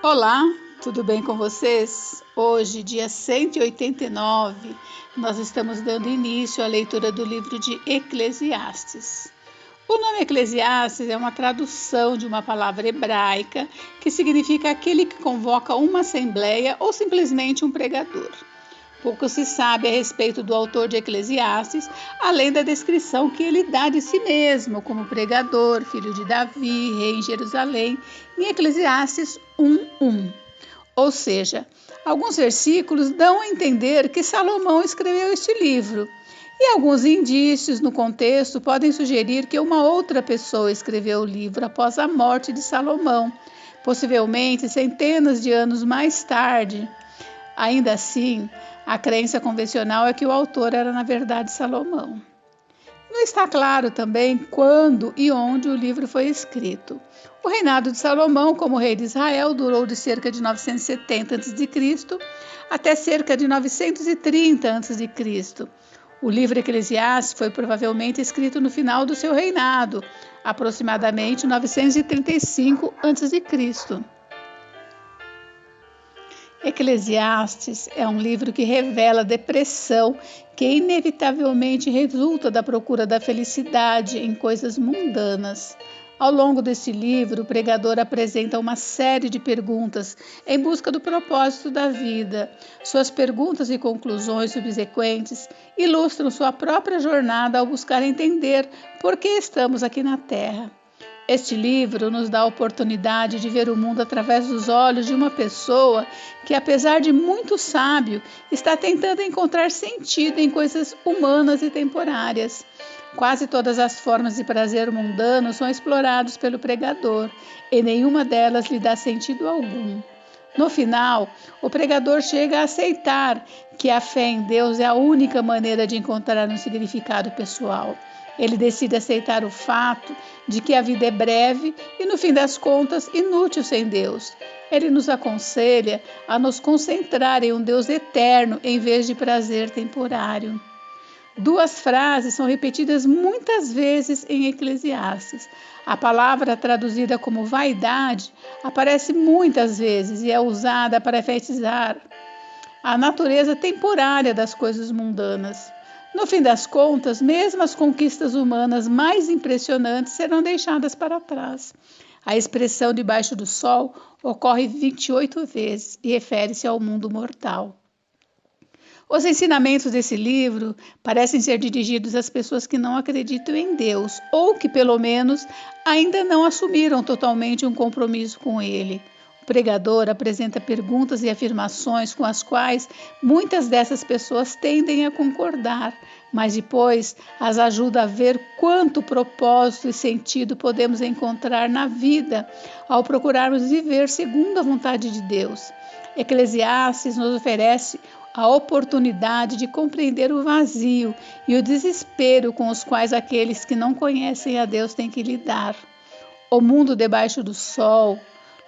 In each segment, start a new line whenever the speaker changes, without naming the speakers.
Olá, tudo bem com vocês? Hoje, dia 189, nós estamos dando início à leitura do livro de Eclesiastes. O nome Eclesiastes é uma tradução de uma palavra hebraica que significa aquele que convoca uma assembleia ou simplesmente um pregador. Pouco se sabe a respeito do autor de Eclesiastes, além da descrição que ele dá de si mesmo como pregador, filho de Davi, rei em Jerusalém, em Eclesiastes 1:1. Ou seja, alguns versículos dão a entender que Salomão escreveu este livro, e alguns indícios no contexto podem sugerir que uma outra pessoa escreveu o livro após a morte de Salomão, possivelmente centenas de anos mais tarde. Ainda assim, a crença convencional é que o autor era, na verdade, Salomão. Não está claro também quando e onde o livro foi escrito. O reinado de Salomão como rei de Israel durou de cerca de 970 a.C. até cerca de 930 a.C. O livro Eclesiastes foi provavelmente escrito no final do seu reinado, aproximadamente 935 a.C. Eclesiastes é um livro que revela a depressão que inevitavelmente resulta da procura da felicidade em coisas mundanas. Ao longo deste livro, o pregador apresenta uma série de perguntas em busca do propósito da vida. Suas perguntas e conclusões subsequentes ilustram sua própria jornada ao buscar entender por que estamos aqui na Terra. Este livro nos dá a oportunidade de ver o mundo através dos olhos de uma pessoa que, apesar de muito sábio, está tentando encontrar sentido em coisas humanas e temporárias. Quase todas as formas de prazer mundano são exploradas pelo pregador, e nenhuma delas lhe dá sentido algum. No final, o pregador chega a aceitar que a fé em Deus é a única maneira de encontrar um significado pessoal. Ele decide aceitar o fato de que a vida é breve e, no fim das contas, inútil sem Deus. Ele nos aconselha a nos concentrar em um Deus eterno em vez de prazer temporário. Duas frases são repetidas muitas vezes em Eclesiastes. A palavra traduzida como vaidade aparece muitas vezes e é usada para enfatizar a natureza temporária das coisas mundanas. No fim das contas, mesmo as conquistas humanas mais impressionantes serão deixadas para trás. A expressão debaixo do sol ocorre 28 vezes e refere-se ao mundo mortal. Os ensinamentos desse livro parecem ser dirigidos às pessoas que não acreditam em Deus ou que, pelo menos, ainda não assumiram totalmente um compromisso com Ele. O pregador apresenta perguntas e afirmações com as quais muitas dessas pessoas tendem a concordar, mas depois as ajuda a ver quanto propósito e sentido podemos encontrar na vida ao procurarmos viver segundo a vontade de Deus. Eclesiastes nos oferece a oportunidade de compreender o vazio e o desespero com os quais aqueles que não conhecem a Deus têm que lidar. O mundo debaixo do sol,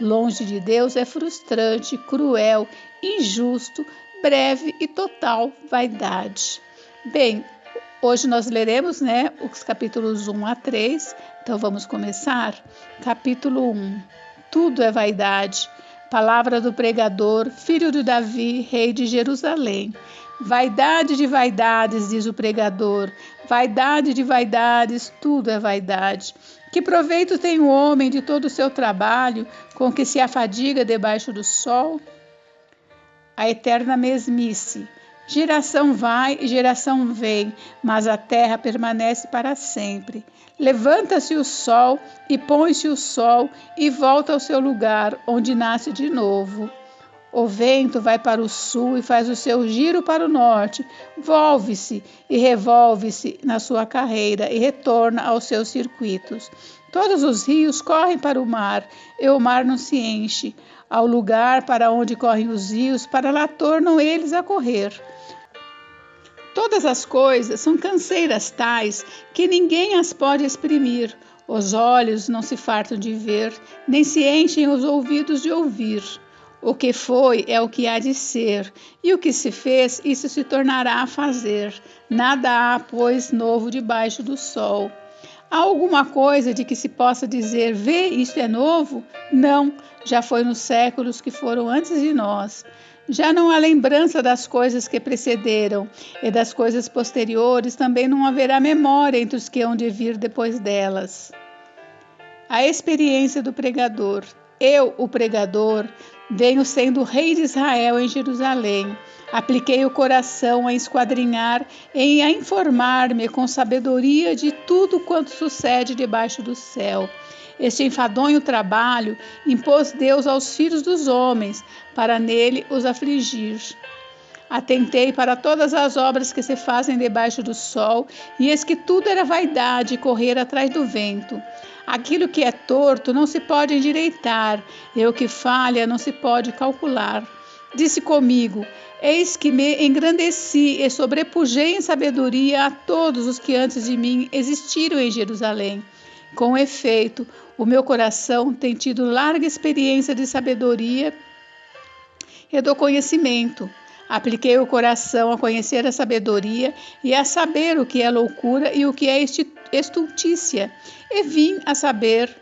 longe de Deus, é frustrante, cruel, injusto, breve e total vaidade. Bem, hoje nós leremos, os capítulos 1 a 3, então vamos começar. Capítulo 1. Tudo é vaidade. Palavra do pregador, filho de Davi, rei de Jerusalém. Vaidade de vaidades, diz o pregador, vaidade de vaidades, tudo é vaidade. Que proveito tem o homem de todo o seu trabalho, com que se afadiga debaixo do sol? A eterna mesmice. Geração vai e geração vem, mas a terra permanece para sempre. Levanta-se o sol e põe-se o sol e volta ao seu lugar, onde nasce de novo. O vento vai para o sul e faz o seu giro para o norte, volve-se e revolve-se na sua carreira e retorna aos seus circuitos. Todos os rios correm para o mar, e o mar não se enche. Ao lugar para onde correm os rios, para lá tornam eles a correr. Todas as coisas são canseiras tais que ninguém as pode exprimir. Os olhos não se fartam de ver, nem se enchem os ouvidos de ouvir. O que foi é o que há de ser, e o que se fez, isso se tornará a fazer. Nada há, pois, novo debaixo do sol. Há alguma coisa de que se possa dizer, vê, isto é novo? Não, já foi nos séculos que foram antes de nós. Já não há lembrança das coisas que precederam, e das coisas posteriores também não haverá memória entre os que hão de vir depois delas. A experiência do pregador. Eu, o pregador, venho sendo rei de Israel em Jerusalém. Apliquei o coração a esquadrinhar e a informar-me com sabedoria de tudo quanto sucede debaixo do céu. Este enfadonho trabalho impôs Deus aos filhos dos homens, para nele os afligir. Atentei para todas as obras que se fazem debaixo do sol, e eis que tudo era vaidade e correr atrás do vento. Aquilo que é torto não se pode endireitar, e o que falha não se pode calcular. Disse comigo, eis que me engrandeci e sobrepujei em sabedoria a todos os que antes de mim existiram em Jerusalém. Com efeito, o meu coração tem tido larga experiência de sabedoria e do conhecimento. Apliquei o coração a conhecer a sabedoria e a saber o que é loucura e o que é estultícia, e vim a saber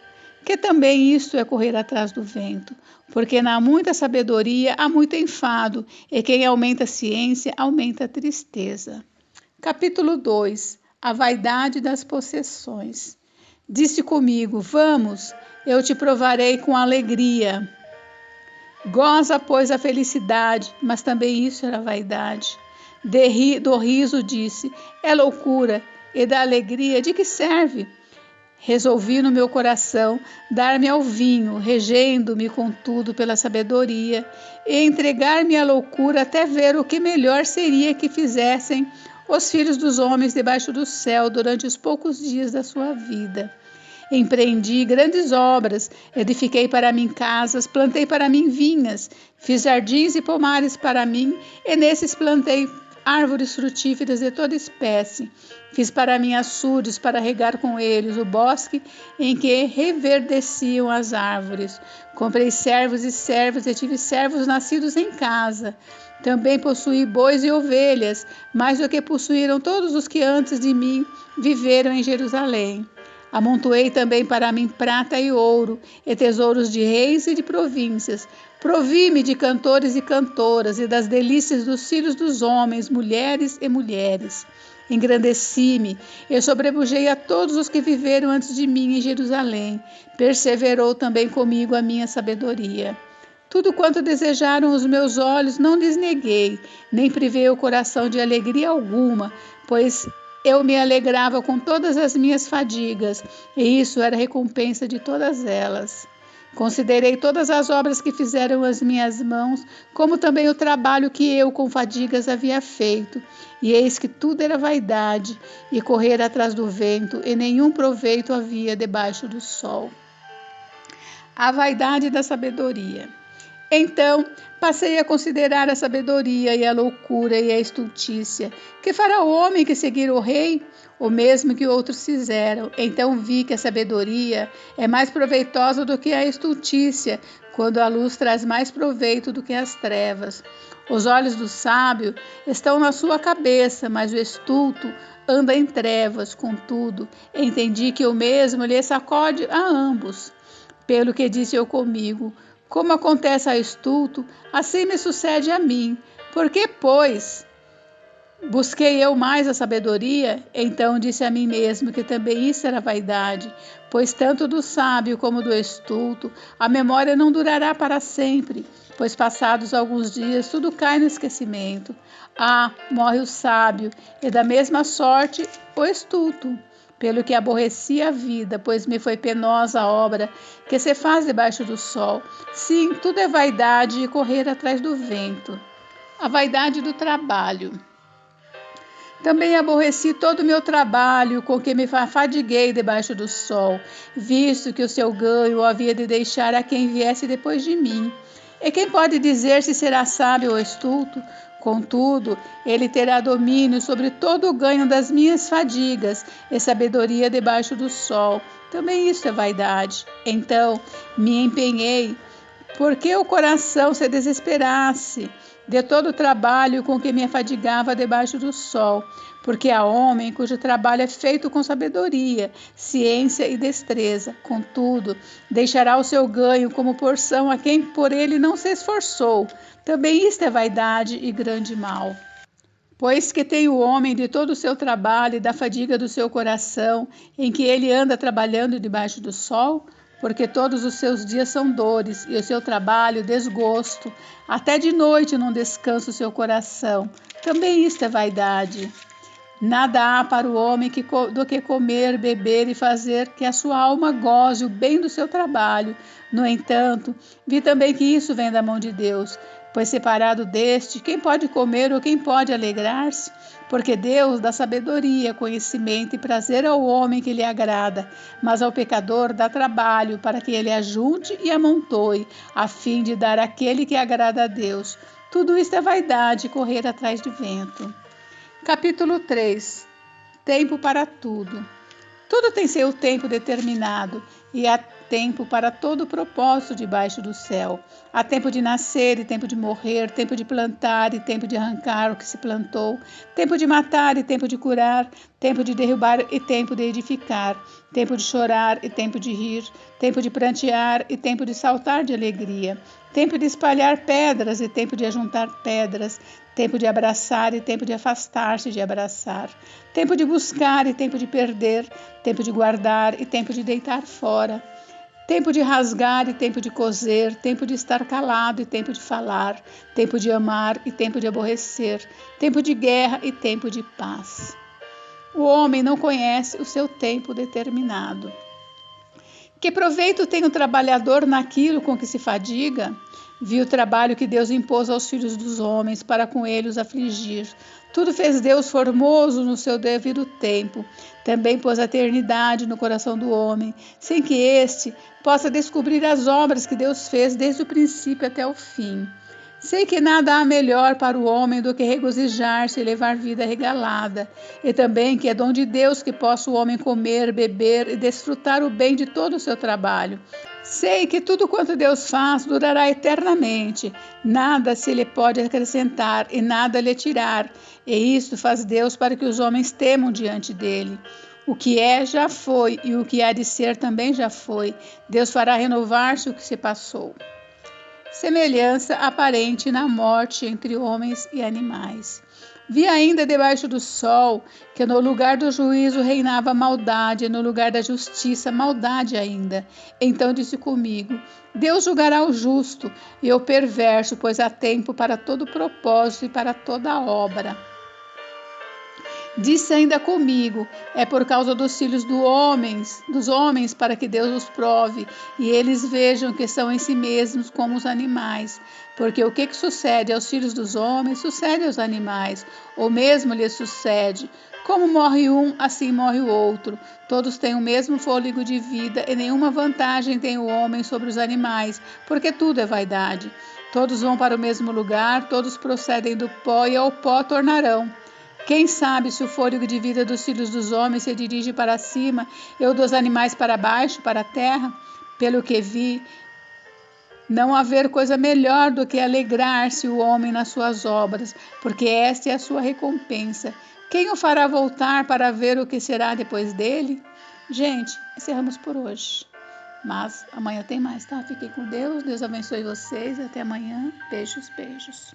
que também isto é correr atrás do vento, porque na muita sabedoria há muito enfado, e quem aumenta a ciência aumenta a tristeza. Capítulo 2. A vaidade das possessões. Disse comigo, vamos, eu te provarei com alegria. Goza, pois, a felicidade, mas também isso era vaidade. Do riso disse, é loucura, e da alegria, de que serve? Resolvi no meu coração dar-me ao vinho, regendo-me, contudo, pela sabedoria, e entregar-me à loucura até ver o que melhor seria que fizessem os filhos dos homens debaixo do céu durante os poucos dias da sua vida. Empreendi grandes obras, edifiquei para mim casas, plantei para mim vinhas, fiz jardins e pomares para mim, e nesses plantei árvores frutíferas de toda espécie. Fiz para mim açudes para regar com eles o bosque em que reverdeciam as árvores. Comprei servos e servas e tive servos nascidos em casa. Também possuí bois e ovelhas, mais do que possuíram todos os que antes de mim viveram em Jerusalém. Amontoei também para mim prata e ouro, e tesouros de reis e de províncias. Provi-me de cantores e cantoras, e das delícias dos filhos dos homens, mulheres e mulheres. Engrandeci-me, e sobrepujei a todos os que viveram antes de mim em Jerusalém. Perseverou também comigo a minha sabedoria. Tudo quanto desejaram os meus olhos não lhes neguei, nem privei o coração de alegria alguma, pois eu me alegrava com todas as minhas fadigas, e isso era recompensa de todas elas. Considerei todas as obras que fizeram as minhas mãos, como também o trabalho que eu com fadigas havia feito, e eis que tudo era vaidade, e correr atrás do vento, e nenhum proveito havia debaixo do sol. A vaidade da sabedoria. Então, passei a considerar a sabedoria e a loucura e a estultícia. Que fará o homem que seguir o rei? O mesmo que outros fizeram. Então vi que a sabedoria é mais proveitosa do que a estultícia, quando a luz traz mais proveito do que as trevas. Os olhos do sábio estão na sua cabeça, mas o estulto anda em trevas. Contudo, entendi que o mesmo lhe sacode a ambos. Pelo que disse eu comigo, como acontece a estulto, assim me sucede a mim. Por que, pois, busquei eu mais a sabedoria? Então disse a mim mesmo que também isso era vaidade, pois tanto do sábio como do estulto, a memória não durará para sempre, pois passados alguns dias tudo cai no esquecimento. Morre o sábio, e da mesma sorte o estulto. Pelo que aborreci a vida, pois me foi penosa a obra que se faz debaixo do sol. Sim, tudo é vaidade e correr atrás do vento. A vaidade do trabalho. Também aborreci todo o meu trabalho, com que me fadiguei debaixo do sol, visto que o seu ganho havia de deixar a quem viesse depois de mim. E quem pode dizer se será sábio ou estulto? Contudo, ele terá domínio sobre todo o ganho das minhas fadigas e sabedoria debaixo do sol. Também isso é vaidade. Então me empenhei Porque o coração se desesperasse de todo o trabalho com que me afadigava debaixo do sol, porque há homem cujo trabalho é feito com sabedoria, ciência e destreza. Contudo, deixará o seu ganho como porção a quem por ele não se esforçou. Também isto é vaidade e grande mal. Pois que tem o homem de todo o seu trabalho e da fadiga do seu coração, em que ele anda trabalhando debaixo do sol, porque todos os seus dias são dores, e o seu trabalho desgosto. Até de noite não descansa o seu coração. Também isto é vaidade. Nada há para o homem do que comer, beber e fazer que a sua alma goze o bem do seu trabalho. No entanto, vi também que isso vem da mão de Deus, pois separado deste, quem pode comer ou quem pode alegrar-se? Porque Deus dá sabedoria, conhecimento e prazer ao homem que lhe agrada, mas ao pecador dá trabalho para que ele ajunte e amontoe, a fim de dar àquele que agrada a Deus. Tudo isto é vaidade, correr atrás de vento. Capítulo 3. Tempo para tudo. Tudo tem seu tempo determinado, e há tempo para todo propósito debaixo do céu. Há tempo de nascer e tempo de morrer, tempo de plantar e tempo de arrancar o que se plantou, tempo de matar e tempo de curar, tempo de derrubar e tempo de edificar, tempo de chorar e tempo de rir, tempo de prantear e tempo de saltar de alegria, tempo de espalhar pedras e tempo de ajuntar pedras, tempo de abraçar e tempo de afastar-se de abraçar, tempo de buscar e tempo de perder, tempo de guardar e tempo de deitar fora, tempo de rasgar e tempo de coser, tempo de estar calado e tempo de falar, tempo de amar e tempo de aborrecer, tempo de guerra e tempo de paz. O homem não conhece o seu tempo determinado. Que proveito tem o trabalhador naquilo com que se fadiga? Viu o trabalho que Deus impôs aos filhos dos homens para com ele os afligir. Tudo fez Deus formoso no seu devido tempo. Também pôs a eternidade no coração do homem, sem que este possa descobrir as obras que Deus fez desde o princípio até o fim. Sei que nada há melhor para o homem do que regozijar-se e levar vida regalada, e também que é dom de Deus que possa o homem comer, beber e desfrutar o bem de todo o seu trabalho. Sei que tudo quanto Deus faz durará eternamente, nada se lhe pode acrescentar e nada lhe tirar, e isto faz Deus para que os homens temam diante dele. O que é, já foi, e o que há de ser também já foi. Deus fará renovar-se o que se passou. Semelhança aparente na morte entre homens e animais. Vi ainda debaixo do sol que no lugar do juízo reinava maldade, e no lugar da justiça maldade ainda. Então disse comigo: Deus julgará o justo e o perverso, pois há tempo para todo propósito e para toda obra. Disse ainda comigo: é por causa dos filhos dos homens, para que Deus os prove, e eles vejam que são em si mesmos como os animais. Porque o que sucede aos filhos dos homens, sucede aos animais, ou mesmo lhes sucede. Como morre um, assim morre o outro. Todos têm o mesmo fôlego de vida, e nenhuma vantagem tem o homem sobre os animais, porque tudo é vaidade. Todos vão para o mesmo lugar, todos procedem do pó, e ao pó tornarão. Quem sabe se o fôlego de vida dos filhos dos homens se dirige para cima e o dos animais para baixo, para a terra? Pelo que vi, não haver coisa melhor do que alegrar-se o homem nas suas obras, porque esta é a sua recompensa. Quem o fará voltar para ver o que será depois dele? Gente, encerramos por hoje. Mas amanhã tem mais, tá? Fiquem com Deus, Deus abençoe vocês. Até amanhã. Beijos, beijos.